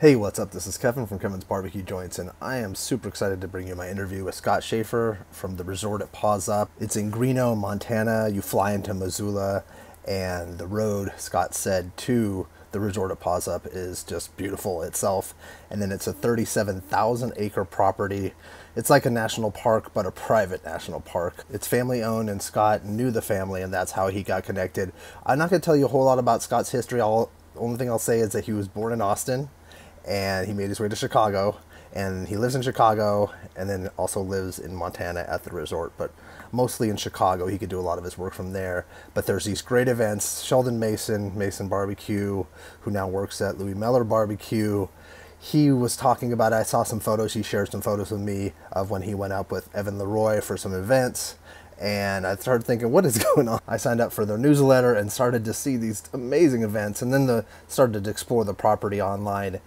Hey, what's up? This is Kevin from Kevin's Barbecue Joints, and I am super excited to bring you my interview with Scott Schaefer from the resort at Paws Up. It's in Greenough, Montana. You fly into Missoula, and the road, Scott said, to the resort at Paws Up is just beautiful itself. And then it's a 37,000 acre property. It's like a national park, but a private national park. It's family owned, and Scott knew the family, and that's how he got connected. I'm not going to tell you a whole lot about Scott's history. The only thing I'll say is that he was born in Austin, and he made his way to Chicago, and he lives in Chicago, and then also lives in Montana at the resort, but mostly in Chicago. He could do a lot of his work from there. But there's these great events. Sheldon Mason Barbecue, who now works at Mueller Barbecue, he was talking about it. I saw some photos. He shared some photos with me of when he went up with LeRoy for some events. And I started thinking, what is going on? I signed up for their newsletter and started to see these amazing events, and then started to explore the property online.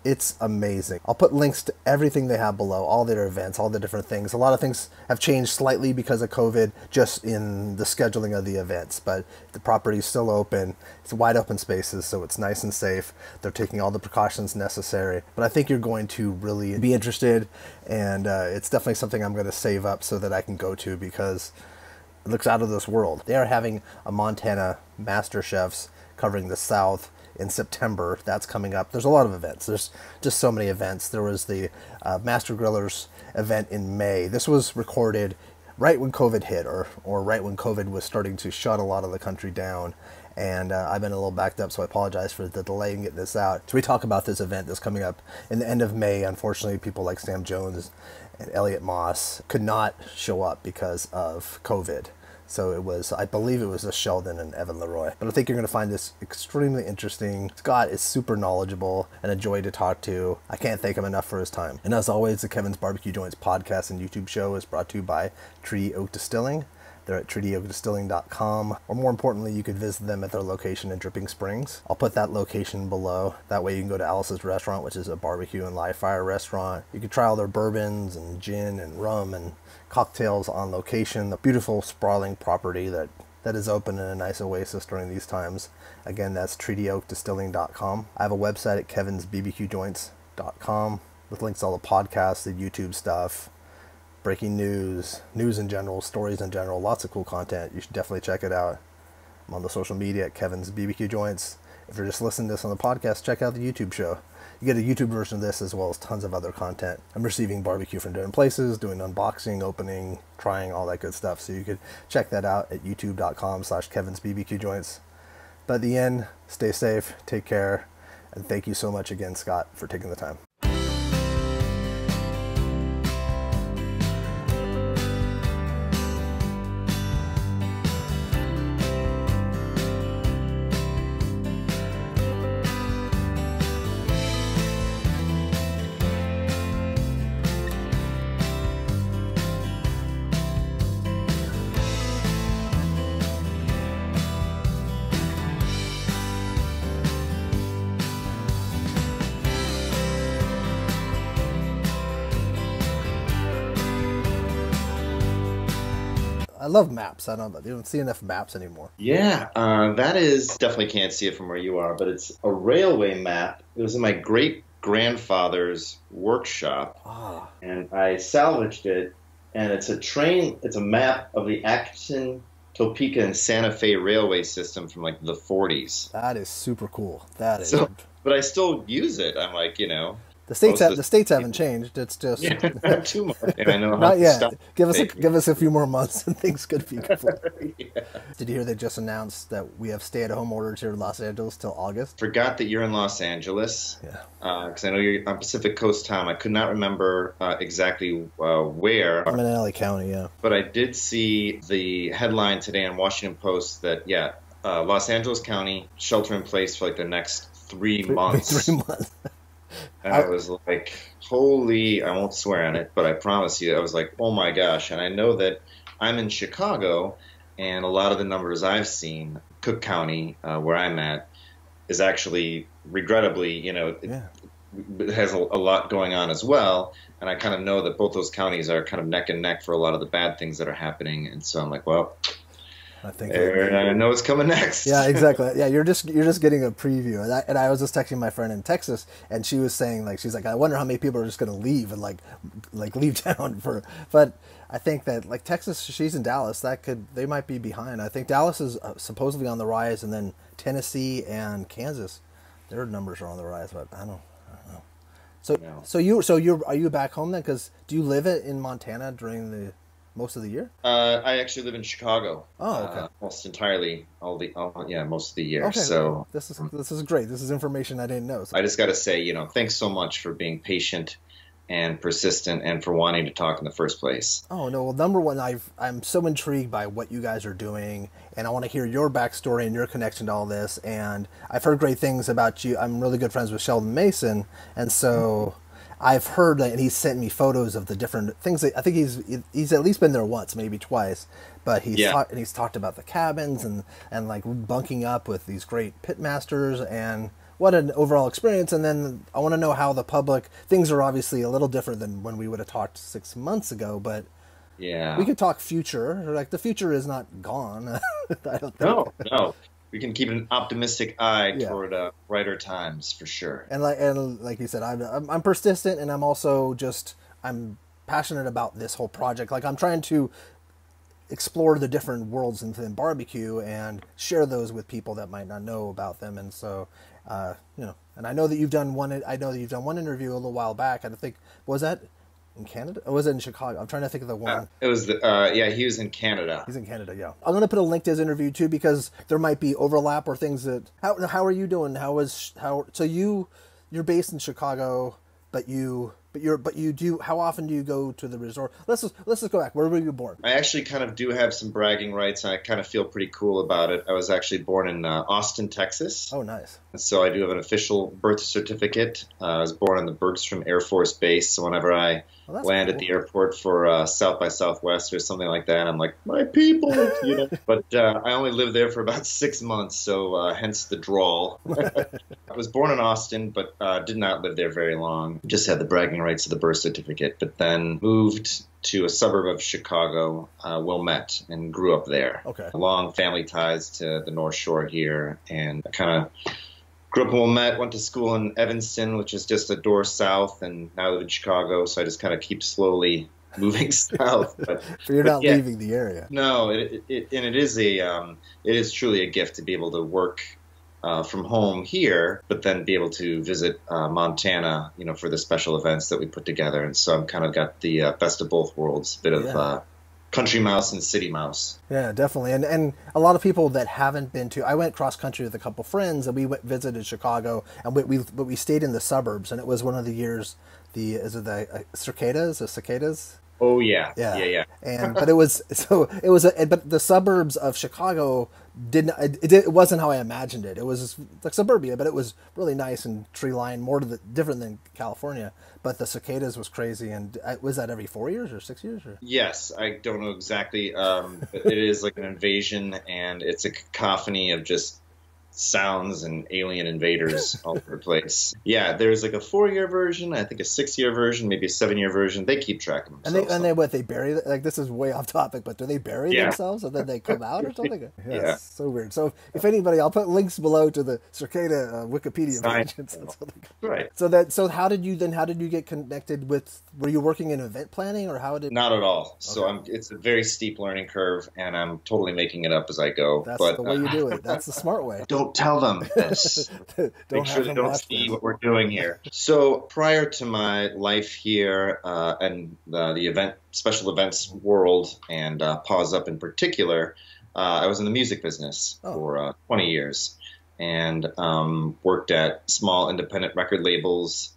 It's amazing. I'll put links to everything they have below, all their events, all the different things. A lot of things have changed slightly because of COVID, just in the scheduling of the events, but the property is still open. It's wide open spaces, so it's nice and safe. They're taking all the precautions necessary, but I think you're going to really be interested, and it's definitely something I'm going to save up so that I can go to, because it looks out of this world. They are having a Montana Master Chefs covering the South in September. That's coming up. There's a lot of events. There's just so many events. There was the Master Grillers event in May. This was recorded right when COVID hit, or right when COVID was starting to shut a lot of the country down. And I've been a little backed up, so I apologize for the delay in getting this out. So we talk about this event that's coming up in the end of May. Unfortunately, people like Sam Jones and Elliot Moss could not show up because of COVID. So it was, I believe it was a Sheldon and LeRoy. But I think you're going to find this extremely interesting. Scott is super knowledgeable and a joy to talk to. I can't thank him enough for his time. And as always, the Kevin's Barbecue Joints podcast and YouTube show is brought to you by Treaty Oak Distilling. They're at treatyoakdistilling.com, or more importantly, you could visit them at their location in Dripping Springs. I'll put that location below. That way you can go to Alice's Restaurant, which is a barbecue and live fire restaurant. You can try all their bourbons and gin and rum and cocktails on location. The beautiful sprawling property that is open in a nice oasis during these times. Again, that's treatyoakdistilling.com. I have a website at kevinsbbqjoints.com with links to all the podcasts, the YouTube stuff, breaking news in general, stories in general, lots of cool content. You should definitely check it out. I'm on the social media at Kevin's BBQ Joints. If you're just listening to this on the podcast, check out the YouTube show. You get a YouTube version of this as well as tons of other content. I'm receiving barbecue from different places, doing unboxing, opening, trying, all that good stuff. So you could check that out at youtube.com/Kevin's BBQ Joints. But at the end, stay safe, take care, and thank you so much again, Scott, for taking the time. I love maps. I don't know. You don't see enough maps anymore. Yeah, that is definitely can't see it from where you are, but it's a railway map. It was in my great grandfather's workshop, and I salvaged it. And it's a map of the Atchison, Topeka, and Santa Fe railway system from like the 40s. That is super cool. That is. So, but I still use it. I'm like, the states haven't changed. It's just too much. And I know not yet. Give us a few more months and things could be good. Yeah. Did you hear they just announced that we have stay-at-home orders here in Los Angeles till August? Forgot that you're in Los Angeles. Yeah. Because I know you're on Pacific Coast time. I could not remember exactly where. I'm in LA County, yeah. But I did see the headline today in Washington Post that Los Angeles County shelter in place for like the next 3 months. 3 months. And I was like, holy, I won't swear on it, but I promise you, I was like, oh my gosh. And I know that I'm in Chicago, and a lot of the numbers I've seen, Cook County, where I'm at, is actually, regrettably, it has a lot going on as well. And I kind of know that both those counties are kind of neck and neck for a lot of the bad things that are happening. And so I'm like, well, I think I know what's coming next. Yeah, exactly. Yeah, you're just getting a preview. And I was just texting my friend in Texas, and she was saying, like, she's like, I wonder how many people are just going to leave and like leave town for. But I think that like Texas, she's in Dallas. They might be behind. I think Dallas is supposedly on the rise, and then Tennessee and Kansas, their numbers are on the rise. But I don't know. Are you back home then? Because do you live in Montana during the most of the year? I actually live in Chicago. Oh, okay. Almost entirely, most of the year. Okay. So this is great. This is information I didn't know. So. I just got to say, thanks so much for being patient and persistent, and for wanting to talk in the first place. Oh no! Well, number one, I'm so intrigued by what you guys are doing, and I want to hear your backstory and your connection to all this. And I've heard great things about you. I'm really good friends with Sheldon Mason, and so I've heard that, and he sent me photos of the different things. I think he's at least been there once, maybe twice. But he's talked about the cabins and like bunking up with these great pit masters, and what an overall experience. And then I want to know how the public, things are obviously a little different than when we would have talked 6 months ago, but yeah, we could talk future. Like the future is not gone. I don't think. No. We can keep an optimistic eye toward brighter times for sure. And like you said, I'm persistent, and I'm passionate about this whole project. Like I'm trying to explore the different worlds within barbecue and share those with people that might not know about them. And so, and I know that you've done one. I know that you've done one interview a little while back. I think, was that in Canada? Or was it in Chicago? I'm trying to think of the one. It was he was in Canada. He's in Canada, yeah. I'm going to put a link to his interview too, because there might be overlap or things that. How are you doing? So you're based in Chicago, but you do. How often do you go to the resort? Let's just go back. Where were you born? I actually kind of do have some bragging rights, and I kind of feel pretty cool about it. I was actually born in Austin, Texas. Oh, nice. And so I do have an official birth certificate. I was born on the Bergstrom Air Force Base. So whenever I land at the airport for South by Southwest or something like that, I'm like, my people, But I only lived there for about 6 months, so hence the drawl. I was born in Austin, but did not live there very long. Just had the bragging rights of the birth certificate, but then moved to a suburb of Chicago, Wilmette, and grew up there. Okay. Long family ties to the North Shore here, and I kind of grew up in Wilmette, went to school in Evanston, which is just a door south, and now I live in Chicago, so I just kind of keep slowly moving south. But you're not leaving the area. No, it is truly a gift to be able to work from home here, but then be able to visit Montana, for the special events that we put together. And so I've kind of got the best of both worlds, a bit of country mouse and city mouse. Yeah, definitely. And a lot of people that haven't been to, I went cross country with a couple friends, and we visited Chicago, and we stayed in the suburbs, and it was one of the years, the cicadas? Oh yeah. But the suburbs of Chicago it wasn't how I imagined it. It was like suburbia, but it was really nice and tree lined, different than California. But the cicadas was crazy. And was that every 4 years or 6 years? Or? Yes, I don't know exactly. But it is like an invasion, and it's a cacophony of just sounds and alien invaders all over the place. Yeah, there's like a 4-year version, I think a 6-year version, maybe a 7-year version. They keep track of themselves. And they bury, like, this is way off topic, but do they bury themselves and then they come out or something? Yeah. So weird. So if anybody, I'll put links below to the cicada Wikipedia page. Right. So how did you get connected with? Were you working in event planning, or how did? Not at all. Okay. So it's a very steep learning curve, and I'm totally making it up as I go. That's the way you do it. That's the smart way. Don't tell them this. Make sure they don't see what we're doing here. So prior to my life here and the special events world, and Paws Up in particular, I was in the music business for 20 years, and worked at small independent record labels,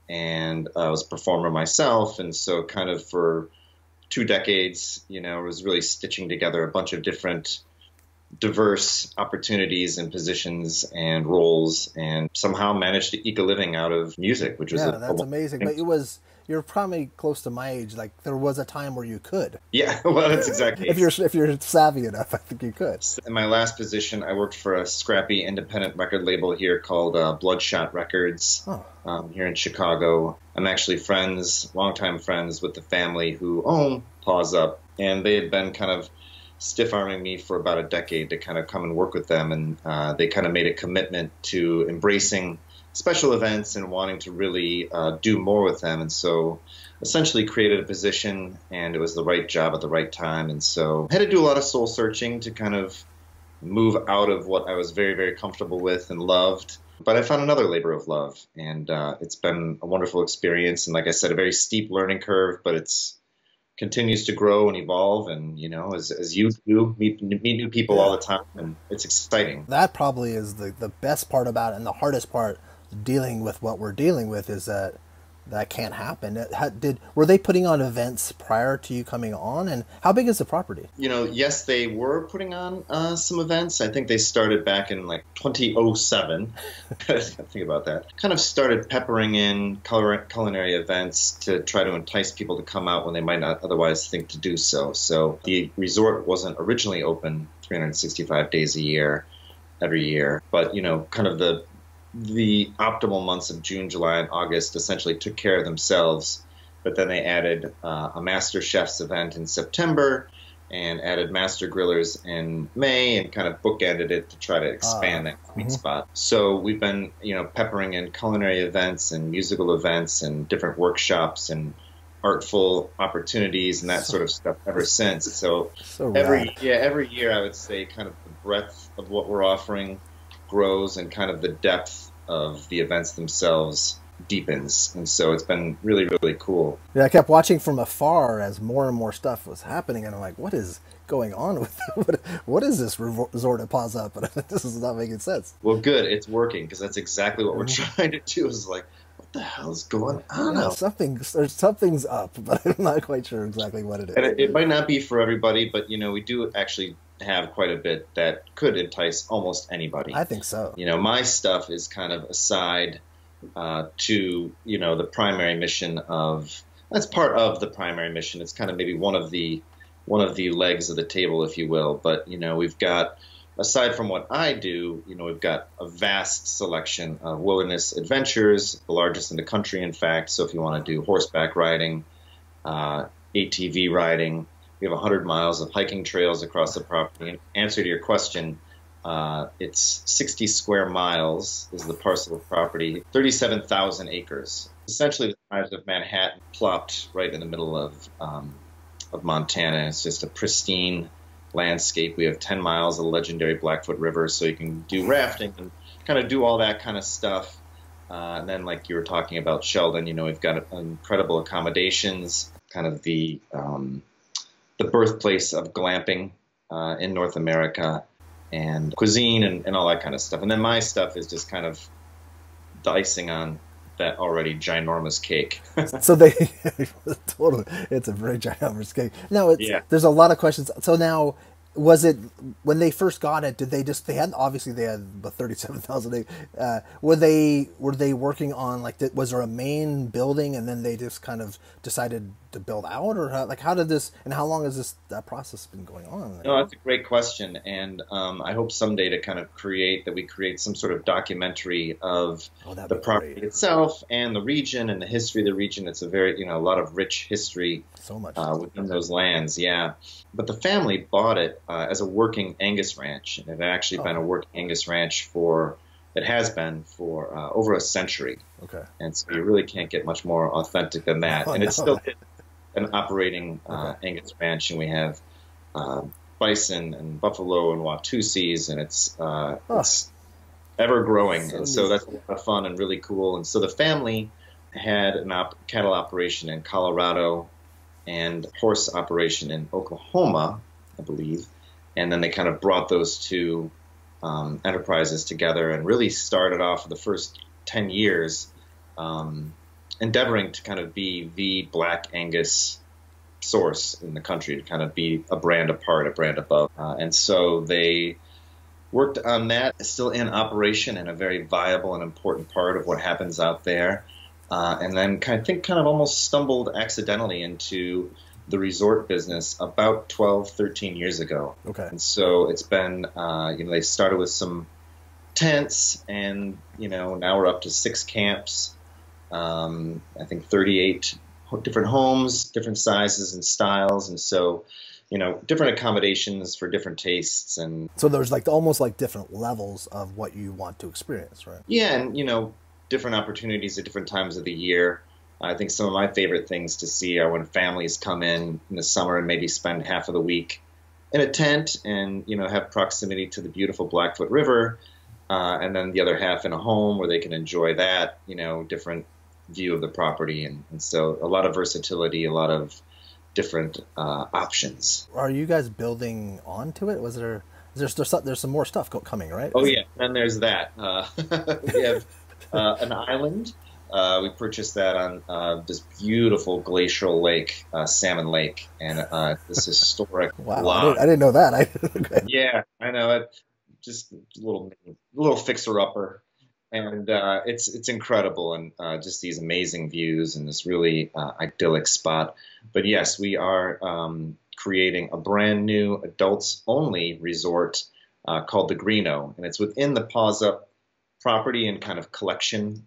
and I was a performer myself. And so kind of for 2 decades, I was really stitching together a bunch of different diverse opportunities and positions and roles, and somehow managed to eke a living out of music, which was that's amazing. But you're probably close to my age. Like, there was a time where you could. Yeah, well, that's exactly. if you're savvy enough, I think you could. In my last position, I worked for a scrappy independent record label here called Bloodshot Records here in Chicago. I'm actually longtime friends with the family who own Paws Up, and they had been kind of stiff-arming me for about a decade to kind of come and work with them, and they kind of made a commitment to embracing special events and wanting to really do more with them. And so essentially created a position, and it was the right job at the right time. And so I had to do a lot of soul searching to kind of move out of what I was very, very comfortable with and loved. But I found another labor of love, and it's been a wonderful experience. And like I said, a very steep learning curve, but it's continues to grow and evolve. And, you know, as you do, meet new people all the time, and it's exciting. That probably is the best part about it, and the hardest part dealing with what we're dealing with is that can't happen. Were they putting on events prior to you coming on, and how big is the property? You know, yes, they were putting on some events. I think they started back in like 2007. Think about that. Kind of started peppering in culinary events to try to entice people to come out when they might not otherwise think to do so. So the resort wasn't originally open 365 days a year, every year, but, you know, kind of the optimal months of June, July, and August essentially took care of themselves. But then they added a Master Chef's event in September and added Master Grillers in May, and kind of bookended it to try to expand that sweet spot. So we've been, you know, peppering in culinary events and musical events and different workshops and artful opportunities and that sort of stuff ever since. So every year I would say kind of the breadth of what we're offering grows, and kind of the depth of the events themselves deepens. And so it's been really, really cool. Yeah, I kept watching from afar as more and more stuff was happening, and I'm like, what is going on with what is this resort at Paws Up? But this is not making sense. Well, good, it's working, because that's exactly what we're trying to do. Is like, what the hell's going on? Yeah, something's up, but I'm not quite sure exactly what it is. And it might not be for everybody, but, you know, we do actually have quite a bit that could entice almost anybody. I think so. You know, my stuff is kind of aside to, you know, the primary mission of, that's part of the primary mission. It's kind of maybe one of the legs of the table, if you will. But, you know, we've got, aside from what I do, you know, we've got a vast selection of wilderness adventures, the largest in the country, in fact. So if you want to do horseback riding, ATV riding, we have 100 miles of hiking trails across the property. In answer to your question, it's 60 square miles is the parcel of property, 37,000 acres. Essentially the size of Manhattan, plopped right in the middle of Montana. It's just a pristine landscape. We have 10 miles of the legendary Blackfoot River, so you can do rafting and kind of do all that kind of stuff. And then, like you were talking about Sheldon, you know, we've got incredible accommodations, kind of the birthplace of glamping in North America, and cuisine and all that kind of stuff. And then my stuff is just kind of the icing on that already ginormous cake. So they totally, it's a very ginormous cake. No, there's a lot of questions. So now, was it when they first got it? Did they had about 37,000. Were they working on, like, was there a main building and then they just kind of decided to build out, or how did this, and how long has that process been going on? No, that's a great question, and I hope someday to kind of create some sort of documentary of the property itself and the region and the history of the region. It's a very, you know, a lot of rich history. So much within those lands, yeah. But the family bought it as a working Angus ranch. It had actually been a working Angus ranch it has been for over a century. Okay. And so you really can't get much more authentic than that. And it's still an operating Angus ranch, and we have bison and buffalo and Watusis, and it's ever growing. And so that's a lot of fun and really cool. And so the family had a cattle operation in Colorado and horse operation in Oklahoma, I believe. And then they kind of brought those two enterprises together and really started off the first 10 years endeavoring to kind of be the Black Angus source in the country, to kind of be a brand apart, a brand above. And so they worked on that. It's still in operation and a very viable and important part of what happens out there. And then kind of almost stumbled accidentally into the resort business about 12, 13 years ago. Okay. And so it's been, they started with some tents, and, now we're up to 6 camps, I think 38 different homes, different sizes and styles. And so different accommodations for different tastes. And So there's like almost like different levels of what you want to experience, right? yeah, and different opportunities at different times of the year. I think some of my favorite things to see are when families come in the summer and maybe spend half of the week in a tent and have proximity to the beautiful Blackfoot River, and then the other half in a home where they can enjoy that different view of the property, and so a lot of versatility, a lot of different options. Are you guys building onto it? There's some more stuff coming, right? Oh yeah, and there's that. We have an island. We purchased that on this beautiful glacial lake, Salmon Lake, and this historic Wow, lot. I didn't know that. Okay. Yeah, I know it. Just a little fixer-upper, and it's incredible, and just these amazing views and this really idyllic spot. But yes, we are creating a brand new adults-only resort called the Greenough, and it's within the Paws Up property and kind of collection.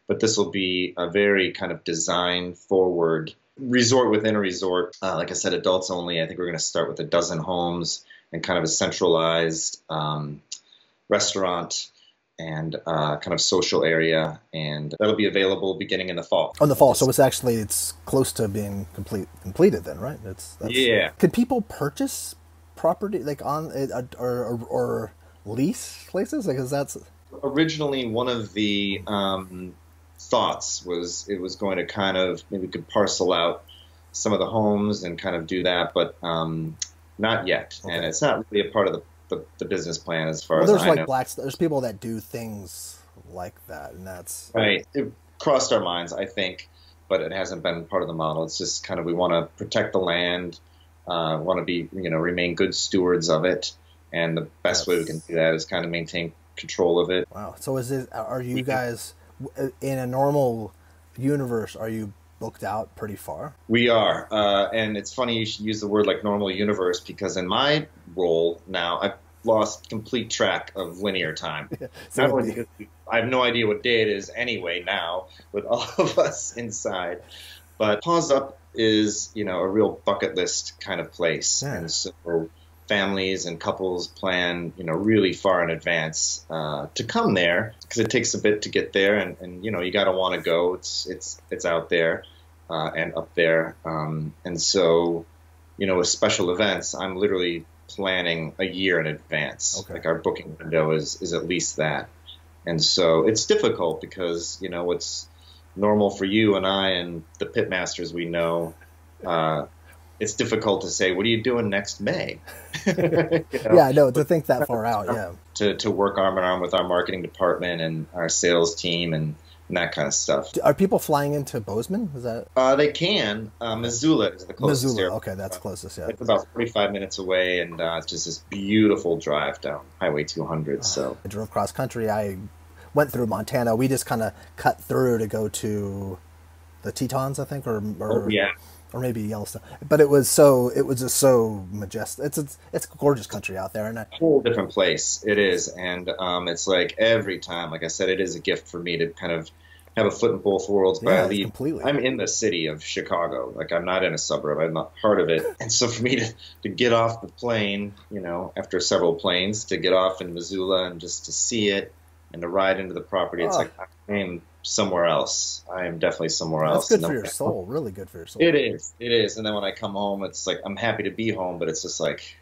But this will be a very kind of design-forward resort within a resort. Like I said, adults only. I think we're going to start with a dozen homes and kind of a centralized restaurant and kind of social area, and that'll be available beginning in the fall. Oh, in the fall, so it's close to being completed then, right? Yeah. Can people purchase property like on it or lease places? Like, 'cause that's originally one of the thoughts was it was going to kind of maybe we could parcel out some of the homes and kind of do that, but not yet. Okay. And it's not really a part of the business plan as far as I know. There's people that do things like that, and that's right. It crossed our minds, I think, but it hasn't been part of the model. It's just kind of we want to protect the land, want to be remain good stewards of it, and the best way we can do that is kind of maintain control of it. Wow. So are you guys in a normal universe? Are you booked out pretty far? We are, and it's funny you should use the word like normal universe, because in my role now I've lost complete track of linear time. Not only because I have no idea what day it is anyway now with all of us inside, but Paws Up is a real bucket list kind of place, and so families and couples plan really far in advance to come there, because it takes a bit to get there, and you got to want to go. It's out there and up there, and so with special events I'm literally planning a year in advance. Okay. Like our booking window is at least that, and so it's difficult because what's normal for you and I and the pit masters we know, it's difficult to say, what are you doing next May? Yeah, I know, to think that far out, yeah. To work arm in arm with our marketing department and our sales team and that kind of stuff. Are people flying into Bozeman? Is that? They can. Missoula is the closest. Missoula, okay, that's closest, yeah. It's about 45 minutes away, and it's just this beautiful drive down Highway 200. So I drove cross country. I went through Montana. We just kind of cut through to go to the Tetons, I think, or maybe Yellowstone. But it was just so majestic. It's a gorgeous country out there, and a whole different place. It is, and it's like every time, like I said, it is a gift for me to kind of have a foot in both worlds. But I leave. Completely. I'm in the city of Chicago. Like I'm not in a suburb. I'm not part of it. And so for me to get off the plane, after several planes, to get off in Missoula and just to see it and to ride into the property, it's like I'm somewhere else. I am definitely somewhere else. That's good for your soul. Really good for your soul. It is. And then when I come home, it's like I'm happy to be home, but it's just like,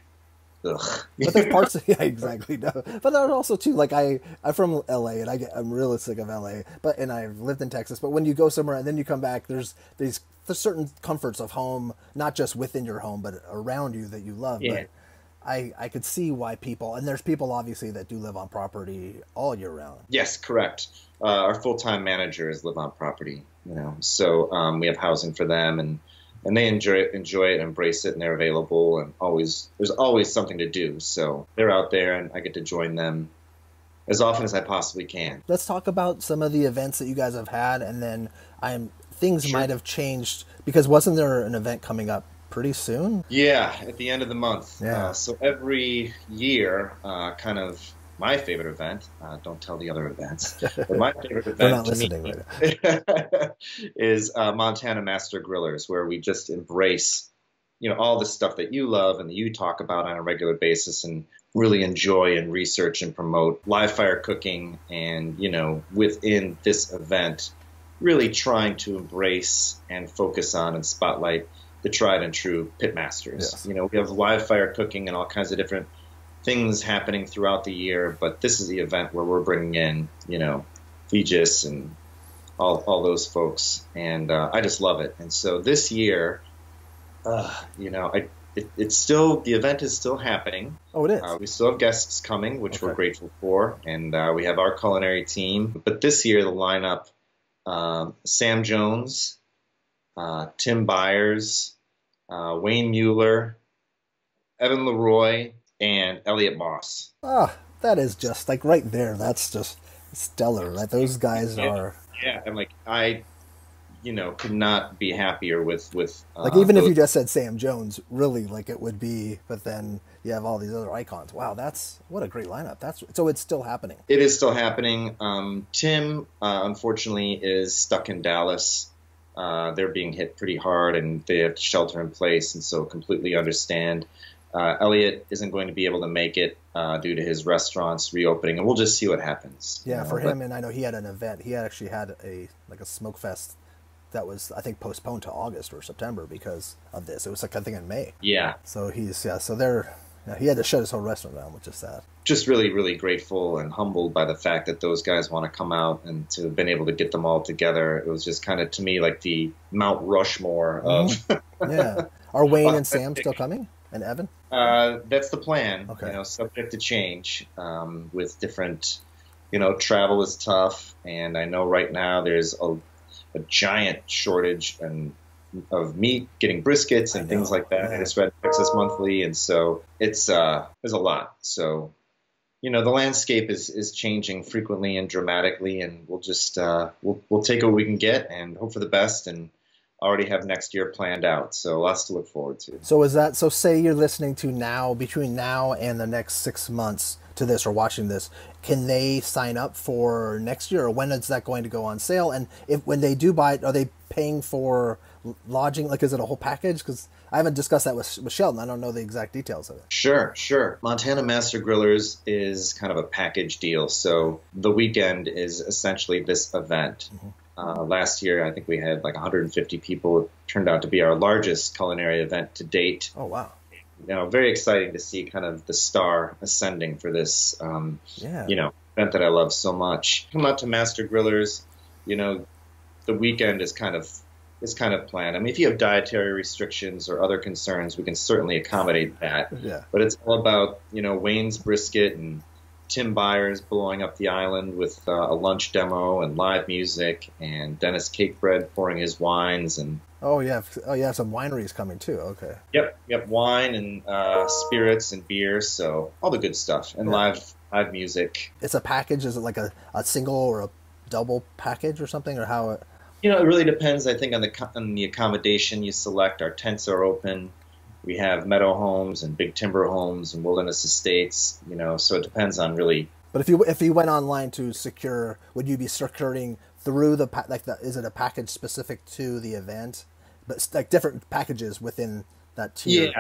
ugh. But there's parts of exactly. No. But there's also too, like I'm from LA, and I'm really sick of LA. And I've lived in Texas. But when you go somewhere and then you come back, there's certain comforts of home, not just within your home, but around you that you love. Yeah. But I could see why people, and there's people obviously that do live on property all year round. Yes, correct. Our full-time managers live on property, so we have housing for them, and they enjoy it, embrace it, and they're available, and there's always something to do. So they're out there, and I get to join them as often as I possibly can. Let's talk about some of the events that you guys have had, and then things might have changed, because wasn't there an event coming up pretty soon? Yeah, at the end of the month. Yeah. So every year, kind of my favorite event, don't tell the other events, but my favorite event to me is Montana Master Grillers, where we just embrace all the stuff that you love and that you talk about on a regular basis and really enjoy and research and promote live fire cooking. And, within this event, really trying to embrace and focus on and spotlight the tried and true pit masters. Yes. We have live fire cooking and all kinds of different things happening throughout the year, but this is the event where we're bringing in, Feges and all those folks, and I just love it. And so this year, it's still, the event is still happening. Oh, it is. We still have guests coming, which we're grateful for, and we have our culinary team. But this year, the lineup: Sam Jones, Tim Byers, Wayne Mueller, Evan LeRoy, and Elliot Moss. Ah, that is just like right there. That's just stellar. Like those guys are. Yeah, and I could not be happier with like even if you just said Sam Jones, really, like it would be. But then you have all these other icons. Wow, what a great lineup. So it's still happening. It is still happening. Tim, unfortunately, is stuck in Dallas. They're being hit pretty hard, and they have to shelter in place, and so completely understand. Elliot isn't going to be able to make it due to his restaurants reopening, and we'll just see what happens. Yeah, for him, and I know he had an event. He actually had a smoke fest that was, I think, postponed to August or September because of this. It was I think in May. Yeah. So he had to shut his whole restaurant down, which is sad. Just really, really grateful and humbled by the fact that those guys want to come out and to have been able to get them all together. It was just kind of, to me, like the Mount Rushmore of. Yeah. Are Wayne and Sam still coming? And Evan? That's the plan. Okay. Subject to change with different. Travel is tough, and I know right now there's a giant shortage of meat, getting briskets and things like that. And it's read Texas Monthly, and so it's there's a lot. So the landscape is changing frequently and dramatically, and we'll just we'll take what we can get and hope for the best, and already have next year planned out. So lots to look forward to. So say you're listening to now, between now and the next 6 months to this or watching this, can they sign up for next year, or when is that going to go on sale? And when they do buy it, are they paying for lodging? Like, is it a whole package? Because I haven't discussed that with Sheldon. I don't know the exact details of it. Sure. Montana Master Grillers is kind of a package deal. So the weekend is essentially this event. Mm-hmm. Last year, I think we had 150 people. It turned out to be our largest culinary event to date. Oh, wow. Very exciting to see kind of the star ascending for this, event that I love so much. Come out to Master Grillers, the weekend is kind of planned. I mean, if you have dietary restrictions or other concerns, we can certainly accommodate that. Yeah. But it's all about, Wayne's brisket and Tim Byers blowing up the island with a lunch demo and live music, and Dennis Cakebread pouring his wines. And you have some wineries coming too. Okay. Yep, wine and spirits and beer, so all the good stuff, and live music. It's a package. Is it like a single or a double package or something, or how? It really depends. I think on the accommodation you select. Our tents are open. We have meadow homes and big timber homes and wilderness estates, so it depends on really. But if you went online to secure, would you be securing through is it a package specific to the event, but different packages within that tier?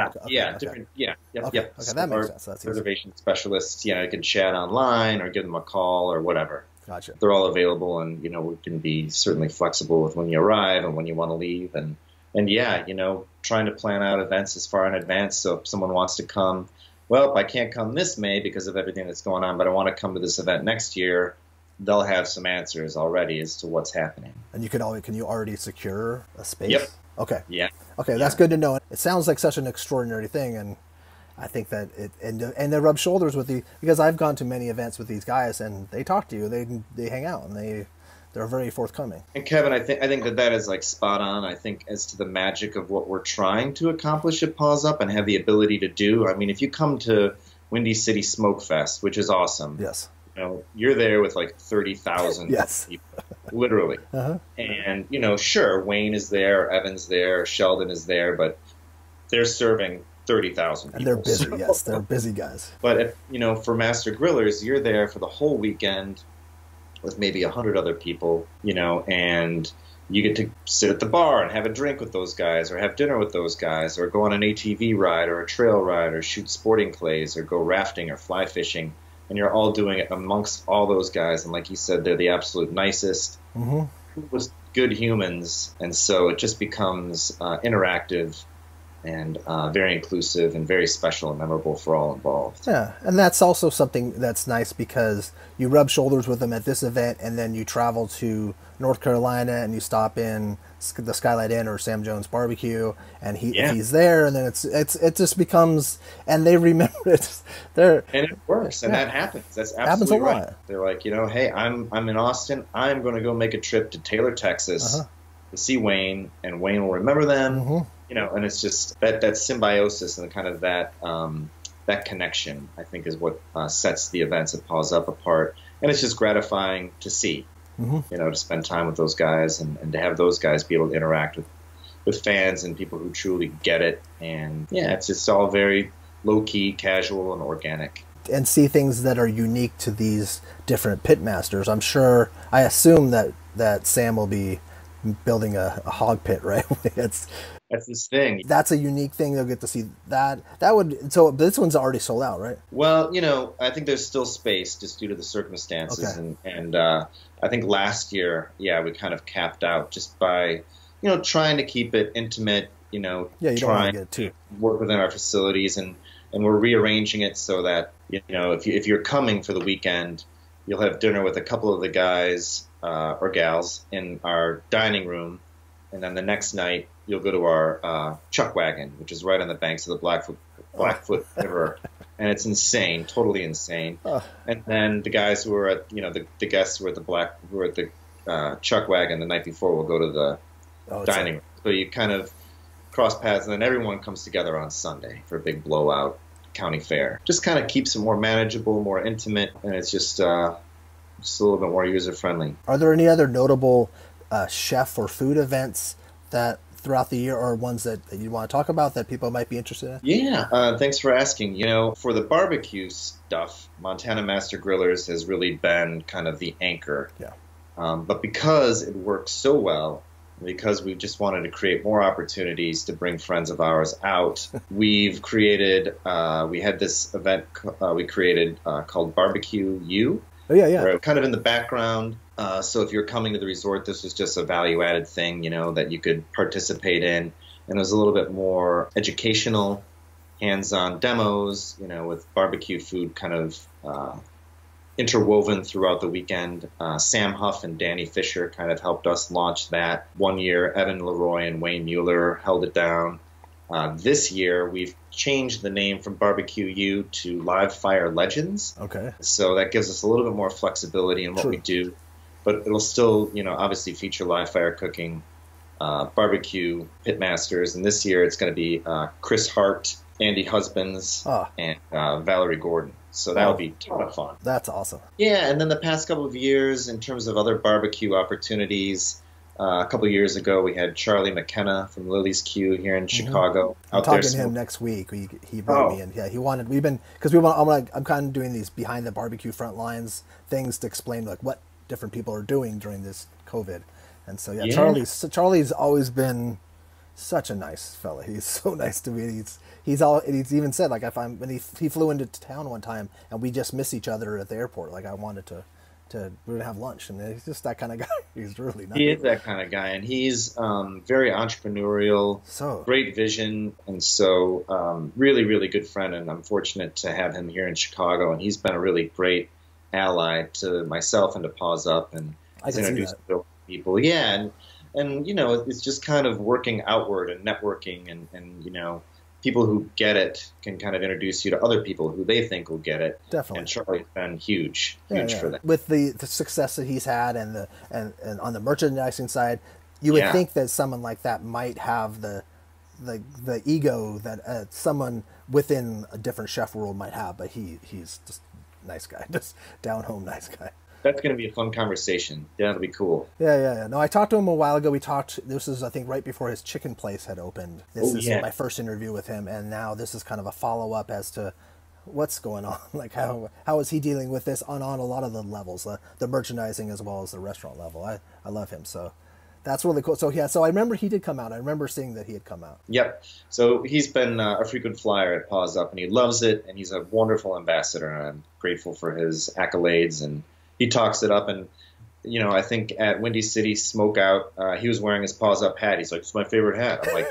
Different. Yep. Okay, that makes sense. That's reservation specialists, you can chat online or give them a call or whatever. Gotcha. They're all available, and we can be certainly flexible with when you arrive and when you want to leave, and trying to plan out events as far in advance. So if someone wants to come, I can't come this May because of everything that's going on, but I want to come to this event next year, they'll have some answers already as to what's happening. And can you already secure a space? Yep. Okay. Yeah. Okay, that's good to know. It sounds like such an extraordinary thing, and I think that and they rub shoulders with you, because I've gone to many events with these guys, and they talk to you, they hang out, and they're very forthcoming. And Kevin, I think that is spot on. I think as to the magic of what we're trying to accomplish at Paws Up and have the ability to do. I mean, if you come to Windy City Smoke Fest, which is awesome. Yes. You're there with 30,000 yes. people, literally. Uh-huh. And, sure, Wayne is there, Evan's there, Sheldon is there, but they're serving 30,000 people. And they're busy, yes. They're busy guys. But, for Master Grillers, you're there for the whole weekend with maybe 100 other people, and you get to sit at the bar and have a drink with those guys, or have dinner with those guys, or go on an ATV ride or a trail ride, or shoot sporting clays, or go rafting or fly fishing. And you're all doing it amongst all those guys. And like you said, they're the absolute nicest, coolest, good humans. And so it just becomes interactive and very inclusive and very special and memorable for all involved. Yeah, and that's also something that's nice because you rub shoulders with them at this event, and then you travel to North Carolina and you stop in the Skylight Inn or Sam Jones Barbecue, and he's there, and then it just becomes, and they remember it. And it works, and that happens. That's absolutely happens a right. lot. They're like, hey, I'm in Austin. I'm going to go make a trip to Taylor, Texas, to see Wayne, and Wayne will remember them. And it's just that symbiosis and kind of that connection, I think, is what sets the events at Paws Up apart. And it's just gratifying to see, to spend time with those guys and to have those guys be able to interact with fans and people who truly get it. And it's just all very low-key, casual, and organic. And see things that are unique to these different pitmasters. I assume that Sam will be building a hog pit, right? That's this thing. That's a unique thing. They'll get to see that. So this one's already sold out, right? Well, I think there's still space just due to the circumstances. Okay. And I think last year, we kind of capped out just by, trying to keep it intimate, you don't want to get too work within our facilities. And we're rearranging it so that, if you're coming for the weekend, you'll have dinner with a couple of the guys or gals in our dining room. And then the next night, you'll go to our chuck wagon, which is right on the banks of the Blackfoot River. And it's insane, totally insane. And then the guys who are at, the guests who are at the chuck wagon the night before will go to the dining room. So you kind of cross paths, and then everyone comes together on Sunday for a big blowout county fair. Just kind of keeps it more manageable, more intimate, and it's just a little bit more user-friendly. Are there any other notable chef or food events that throughout the year, or ones that you want to talk about that people might be interested in? Yeah, thanks for asking. For the barbecue stuff, Montana Master Grillers has really been kind of the anchor. Yeah. But because it works so well, because we just wanted to create more opportunities to bring friends of ours out, we've created, we had this event we created called Barbecue U. Oh, yeah. Where kind of in the background. So if you're coming to the resort, this was just a value-added thing, that you could participate in. And it was a little bit more educational, hands-on demos, with barbecue food kind of interwoven throughout the weekend. Sam Huff and Danny Fisher kind of helped us launch that. One year, Evan LeRoy and Wayne Mueller held it down. This year, we've changed the name from Barbecue U to Live Fire Legends. Okay. So that gives us a little bit more flexibility in what we do. But it'll still, obviously feature live fire cooking, barbecue pitmasters. And this year it's going to be Chris Hart, Andy Husbands, and Valerie Gordon. So that'll be a ton of fun. That's awesome. Yeah, and then the past couple of years, in terms of other barbecue opportunities, a couple of years ago, we had Charlie McKenna from Lily's Q here in Chicago. I'm talking to him next week. He brought me in. Yeah, I'm kind of doing these behind the barbecue front lines things to explain what different people are doing during this COVID. And so Charlie's always been such a nice fella. He's so nice to me. He's even said when he flew into town one time and we just missed each other at the airport. I wanted we're gonna have lunch, and he's just that kind of guy. He's really nice. He is that kind of guy, and he's very entrepreneurial, great vision, and so really, really good friend. And I'm fortunate to have him here in Chicago, and he's been a really great ally to myself and to Paws Up, and he's introduced people. Yeah, and it's just kind of working outward and networking, and people who get it can kind of introduce you to other people who they think will get it. Definitely. And Charlie's been huge for that. With the success that he's had and on the merchandising side, you would think that someone like that might have the ego that someone within a different chef world might have, but he's just a nice guy, just down home nice guy. That's going to be a fun conversation. That'll be cool. Yeah. No, I talked to him a while ago. This is, I think, right before his chicken place had opened. This is my first interview with him, and now this is kind of a follow-up as to what's going on. How is he dealing with this on a lot of the levels, the merchandising as well as the restaurant level. I love him, so That's really cool. So yeah, so I remember he did come out. I remember seeing that he had come out. Yep. So he's been a frequent flyer at Paws Up, and he loves it, and he's a wonderful ambassador, and I'm grateful for his accolades, and he talks it up. And, you know, I think at Windy City Smokeout, he was wearing his Paws Up hat. He's like, it's my favorite hat. I'm like,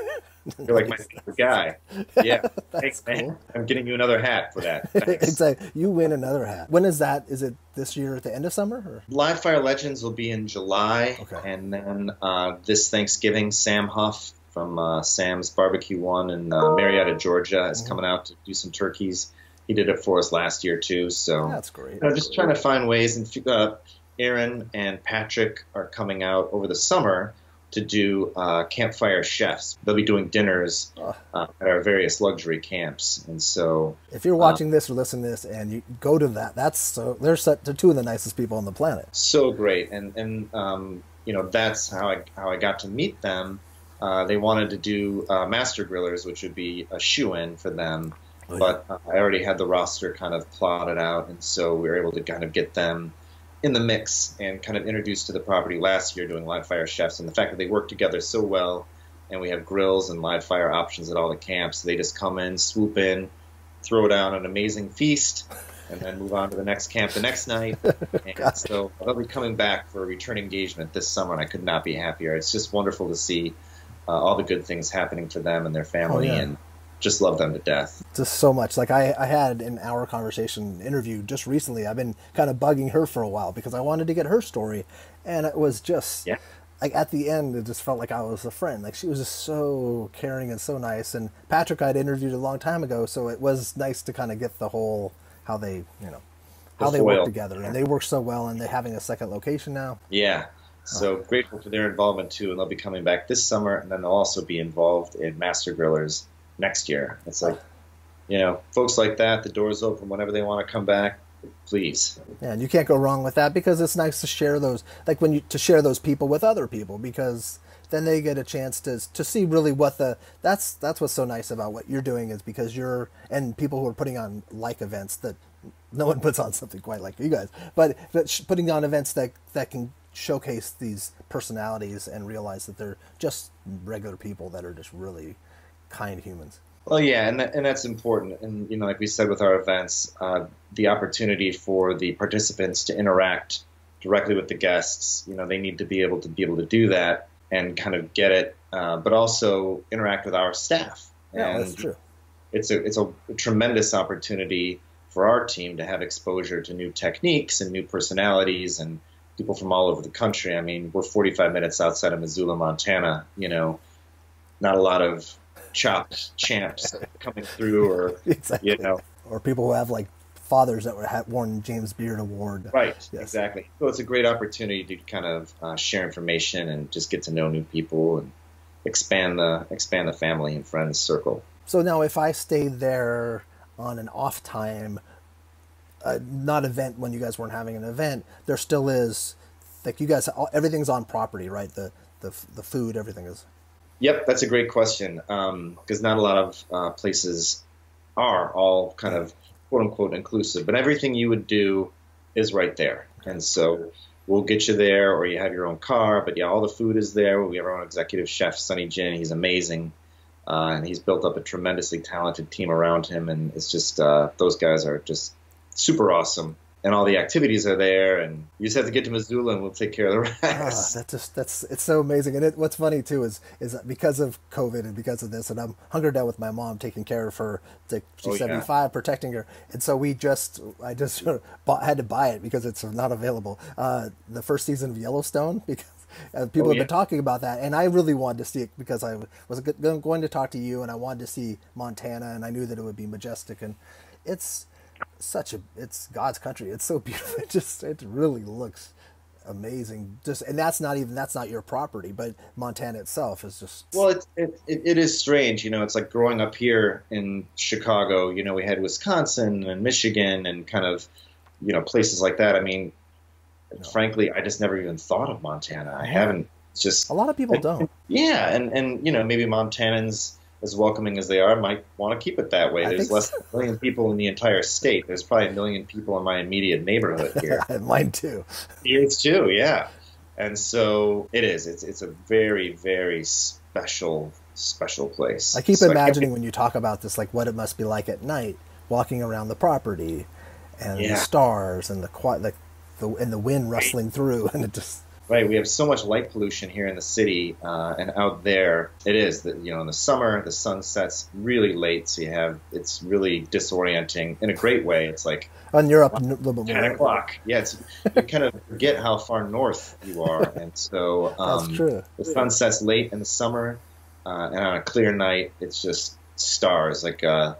you're like my favorite guy. Yeah. Thanks, man. Cool. I'm getting you another hat for that. Exactly. You win another hat. When is that? Is it this year at the end of summer? Or? Live Fire Legends will be in July. Okay. And then this Thanksgiving, Sam Huff from Sam's Barbecue One in Marietta, Georgia, is coming out to do some turkeys. He did it for us last year, too. So that's great. You know, just trying to find ways. And Erin and Patrick are coming out over the summer to do campfire chefs. They'll be doing dinners at our various luxury camps. And so if you're watching this or listening to this and you go to that, they're two of the nicest people on the planet. So great. And you know, that's how I got to meet them. They wanted to do master grillers, which would be a shoo-in for them. Oh, yeah. But I already had the roster kind of plotted out, and so we were able to kind of get them in the mix and kind of introduced to the property last year doing live fire chefs. And the fact that they work together so well, and we have grills and live fire options at all the camps, they just come in, swoop in, throw down an amazing feast, and then move on to the next camp the next night. And so they'll be coming back for a return engagement this summer, and I could not be happier. It's just wonderful to see all the good things happening for them and their family, and just love them to death. Just so much. Like I had an hour conversation interview just recently. I've been kind of bugging her for a while because I wanted to get her story, and it was just like at the end it just felt like I was a friend. Like she was just so caring and so nice. And Patrick I'd interviewed a long time ago, so it was nice to kind of get the whole how they work together, and they work so well, and they're having a second location now. Yeah. So grateful for their involvement too, and they'll be coming back this summer, and then they'll also be involved in Master Grillers next year. It's like, you know, folks like that, the door's open whenever they want to come back, please. Yeah, and you can't go wrong with that, because it's nice to share those, like to share those people with other people, because then they get a chance to see really what that's what's so nice about what you're doing, is because and people who are putting on like events that no one puts on something quite like you guys, but putting on events that can showcase these personalities and realize that they're just regular people that are just really kind humans. Well, yeah, and that's important. And, you know, like we said with our events, the opportunity for the participants to interact directly with the guests, you know, they need to be able to do that and kind of get it, but also interact with our staff. Yeah, and that's true. It's a tremendous opportunity for our team to have exposure to new techniques and new personalities and people from all over the country. I mean, we're 45 minutes outside of Missoula, Montana, you know, not a lot of chopped champs coming through, or exactly. You know, or people who have like fathers that had won James Beard Award. Right, yes. Exactly. So it's a great opportunity to kind of share information and just get to know new people and expand the family and friends circle. So now, if I stayed there on an off time, not event when you guys weren't having an event, there still is, like, you guys, everything's on property, right? The food, everything is. Yep, that's a great question, because not a lot of places are all kind of quote-unquote inclusive, but everything you would do is right there. And so we'll get you there, or you have your own car, but yeah, all the food is there. We have our own executive chef, Sonny Jin. He's amazing, and he's built up a tremendously talented team around him, and it's just those guys are just super awesome. And all the activities are there, and you just have to get to Missoula, and we'll take care of the rest. It's so amazing. And what's funny too is that because of COVID and because of this, and I'm hunkered down with my mom, taking care of her. She's 75, protecting her, and so I just had to buy it because it's not available. The first season of Yellowstone, because people have been talking about that, and I really wanted to see it because I was going to talk to you, and I wanted to see Montana, and I knew that it would be majestic, and it's God's country. It's so beautiful. It really looks amazing. And that's not your property, but Montana itself is just. Well, it is strange. You know, it's like growing up here in Chicago. You know, we had Wisconsin and Michigan and kind of, you know, places like that. I mean, frankly, I just never even thought of Montana. I haven't. Just a lot of people don't. Yeah, and you know, maybe Montanans, as welcoming as they are, might want to keep it that way. There's less than 1 million people in the entire state. There's probably 1 million people in my immediate neighborhood here. Mine too. Yours too, yeah. And so it is. It's a very, very special place. I keep imagining when you talk about this, like what it must be like at night, walking around the property, and the stars and the wind rustling through, and it just. Right, we have so much light pollution here in the city, and out there it is that in the summer the sun sets really late, so it's really disorienting in a great way. It's like and you're up a little bit more. 10 o'clock. Yeah, you kind of forget how far north you are, and so that's true. The sun sets late in the summer, and on a clear night it's just stars. Like the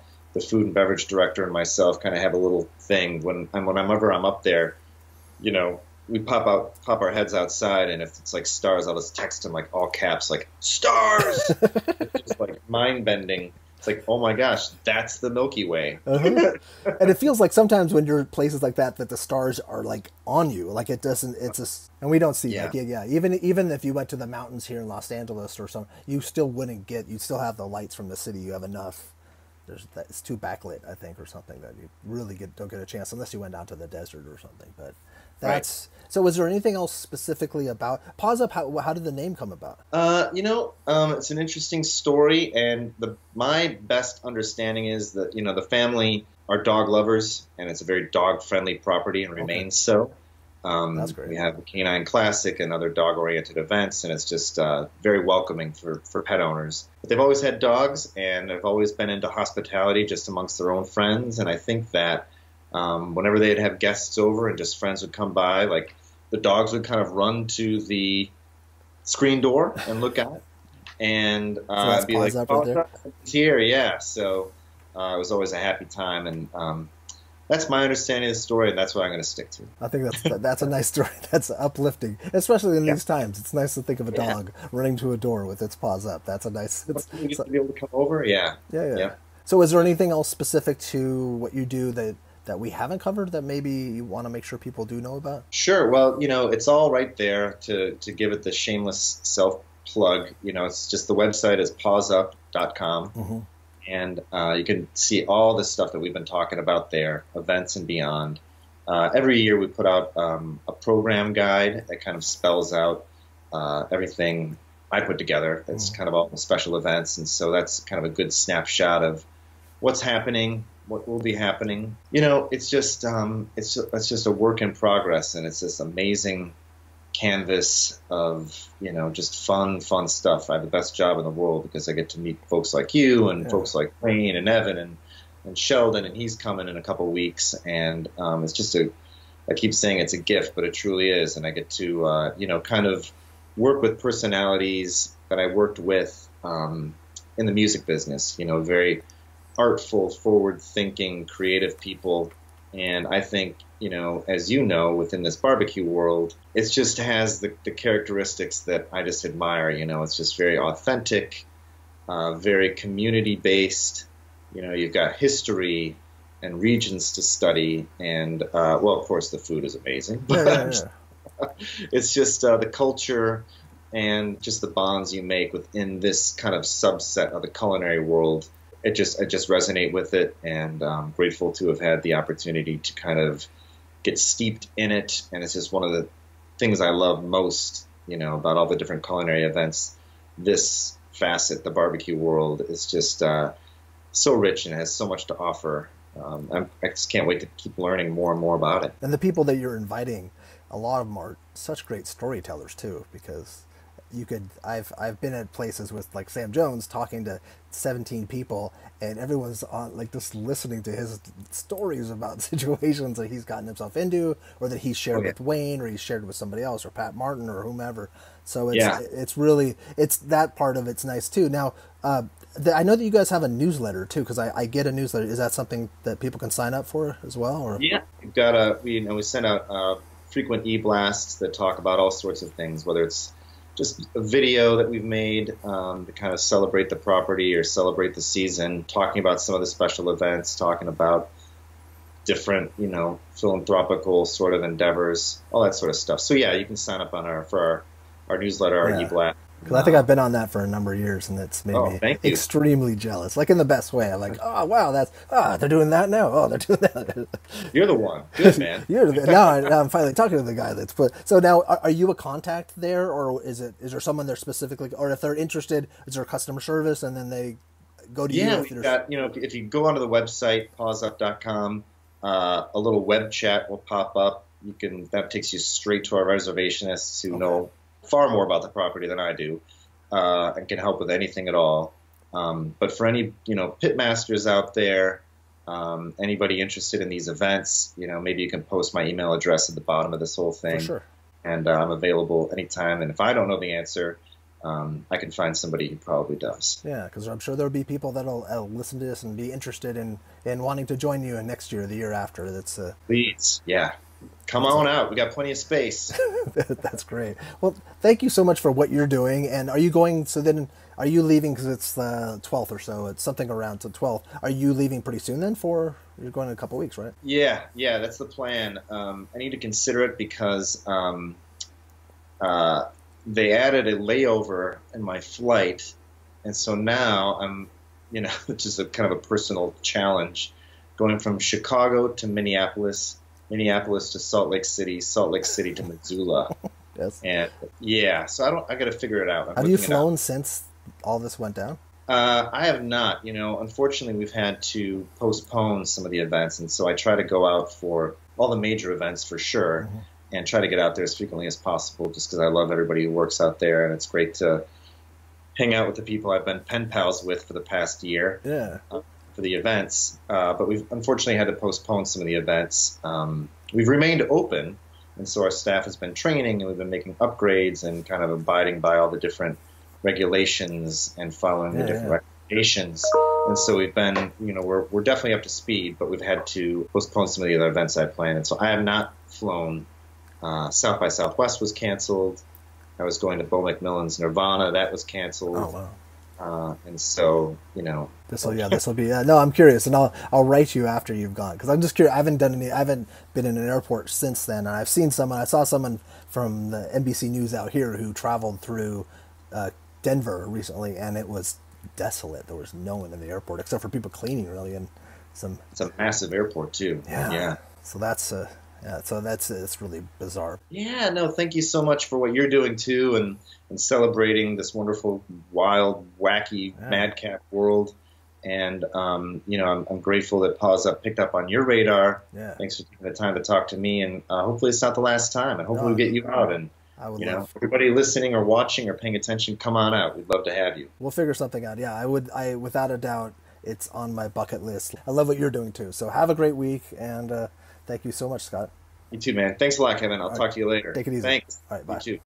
food and beverage director and myself kind of have a little thing whenever I'm up there, we pop our heads outside, and if it's like stars, I'll just text them like all caps, like stars. It's just like mind bending. It's like, oh my gosh, that's the Milky Way. And it feels like sometimes when you're in places like that the stars are like on you, like it doesn't. It's just, and we don't see. Even if you went to the mountains here in Los Angeles or something, you still wouldn't get. You still have the lights from the city. You have enough. It's too backlit, I think, or something that you really don't get a chance unless you went down to the desert or something. But that's right. So. Was there anything else specifically about Paws Up? How did the name come about? It's an interesting story, and my best understanding is that the family are dog lovers, and it's a very dog friendly property and remains so. That's great. We have the Canine Classic and other dog-oriented events, and it's just very welcoming for pet owners. But they've always had dogs, and they've always been into hospitality just amongst their own friends, and I think that whenever they'd have guests over and just friends would come by, like the dogs would kind of run to the screen door and look out, and be like, it's here, yeah. So it was always a happy time, and that's my understanding of the story, and that's what I'm going to stick to. I think that's a nice story. That's uplifting, especially in these times. It's nice to think of a dog running to a door with its paws up. That's a nice. To be able to come over, yeah. So, is there anything else specific to what you do that we haven't covered that maybe you want to make sure people do know about? Sure. Well, it's all right there to give it the shameless self plug. It's just the website is pawsup.com. Mm-hmm. And you can see all the stuff that we've been talking about there, events and beyond. Every year we put out a program guide that kind of spells out everything I put together. That's kind of all the special events, and so that's kind of a good snapshot of what's happening, what will be happening. It's just a work in progress, and it's this amazing canvas of just fun stuff. I have the best job in the world because I get to meet folks like you and folks like Wayne and Evan and Sheldon, and he's coming in a couple weeks, and it's just I keep saying it's a gift, but it truly is, and I get to kind of work with personalities that I worked with in the music business, very artful, forward-thinking, creative people. And I think, as within this barbecue world, it just has the characteristics that I just admire. It's just very authentic, very community-based. You've got history and regions to study. And, of course, the food is amazing. But it's just the culture and just the bonds you make within this kind of subset of the culinary world. I just resonate with it, and I'm grateful to have had the opportunity to kind of get steeped in it. And it's just one of the things I love most, about all the different culinary events. This facet, the barbecue world, is just so rich and has so much to offer. I just can't wait to keep learning more and more about it. And the people that you're inviting, a lot of them are such great storytellers too, because I've been at places with like Sam Jones talking to 17 people, and everyone's on like just listening to his stories about situations that he's gotten himself into, or that he's shared with Wayne, or he's shared with somebody else, or Pat Martin, or whomever. So it's really that part of it's nice too. Now I know that you guys have a newsletter too, because I get a newsletter. Is that something that people can sign up for as well? Or? Yeah, we've got we send out frequent e-blasts that talk about all sorts of things, whether it's just a video that we've made to kind of celebrate the property or celebrate the season, talking about some of the special events, talking about different, philanthropical sort of endeavors, all that sort of stuff. So yeah, you can sign up for our newsletter, our e-blast. Because I think I've been on that for a number of years, and it's made me thank you. extremely jealous, like in the best way. I'm like, oh wow, they're doing that now. Oh, they're doing that. You're the one. Good man. Now I'm finally talking to the guy that's put. So now, are you a contact there, or is there someone there specifically, or if they're interested, is there customer service, and then they go to you? Yeah, we've got, if you go onto the website pawsup.com, a little web chat will pop up. That takes you straight to our reservationists who know far more about the property than I do, and can help with anything at all. But for any, pit masters out there, anybody interested in these events, maybe you can post my email address at the bottom of this whole thing. For sure. And I'm available anytime. And if I don't know the answer, I can find somebody who probably does. Yeah, because I'm sure there'll be people that'll listen to this and be interested in wanting to join you in next year or the year after. Please, yeah. Come on out. We got plenty of space. That's great. Well, thank you so much for what you're doing. And are you leaving, because it's the 12th or so, it's something around the 12th. Are you leaving pretty soon then you're going in a couple of weeks, right? Yeah, that's the plan. I need to consider it because they added a layover in my flight. And so now I'm, which is a kind of a personal challenge, going from Chicago to Minneapolis to Salt Lake City to Missoula. Yes. And so I got to figure it out. Have you flown since all this went down? I have not. Unfortunately, we've had to postpone some of the events, and so I try to go out for all the major events for sure, and try to get out there as frequently as possible, just because I love everybody who works out there, and it's great to hang out with the people I've been pen pals with for the past year. Yeah. For the events, but we've unfortunately had to postpone some of the events. We've remained open, and so our staff has been training, and we've been making upgrades and kind of abiding by all the different regulations and following the different recommendations. And so we've been, we're definitely up to speed, but we've had to postpone some of the other events I planned. And so I have not flown. South by Southwest was canceled. I was going to Bo McMillan's Nirvana. That was canceled. Oh, wow. And so, this will be, no, I'm curious, and I'll write you after you've gone, because I'm just curious. I haven't been in an airport since then, and I saw someone from the NBC News out here who traveled through Denver recently, and it was desolate. There was no one in the airport except for people cleaning, really, and it's a massive airport too. Yeah. So it's really bizarre. Yeah, no, thank you so much for what you're doing too, and celebrating this wonderful, wild, wacky, madcap world. And I'm grateful that Paws Up picked up on your radar. Yeah. Thanks for taking the time to talk to me, and hopefully it's not the last time. And hopefully we'll get you out. And everybody listening or watching or paying attention, come on out. We'd love to have you. We'll figure something out. Yeah, I without a doubt, it's on my bucket list. I love what you're doing too. So have a great week, and thank you so much, Scott. You too, man. Thanks a lot, Kevin. I'll talk to you later. Take it easy. Thanks. All right, bye. You too.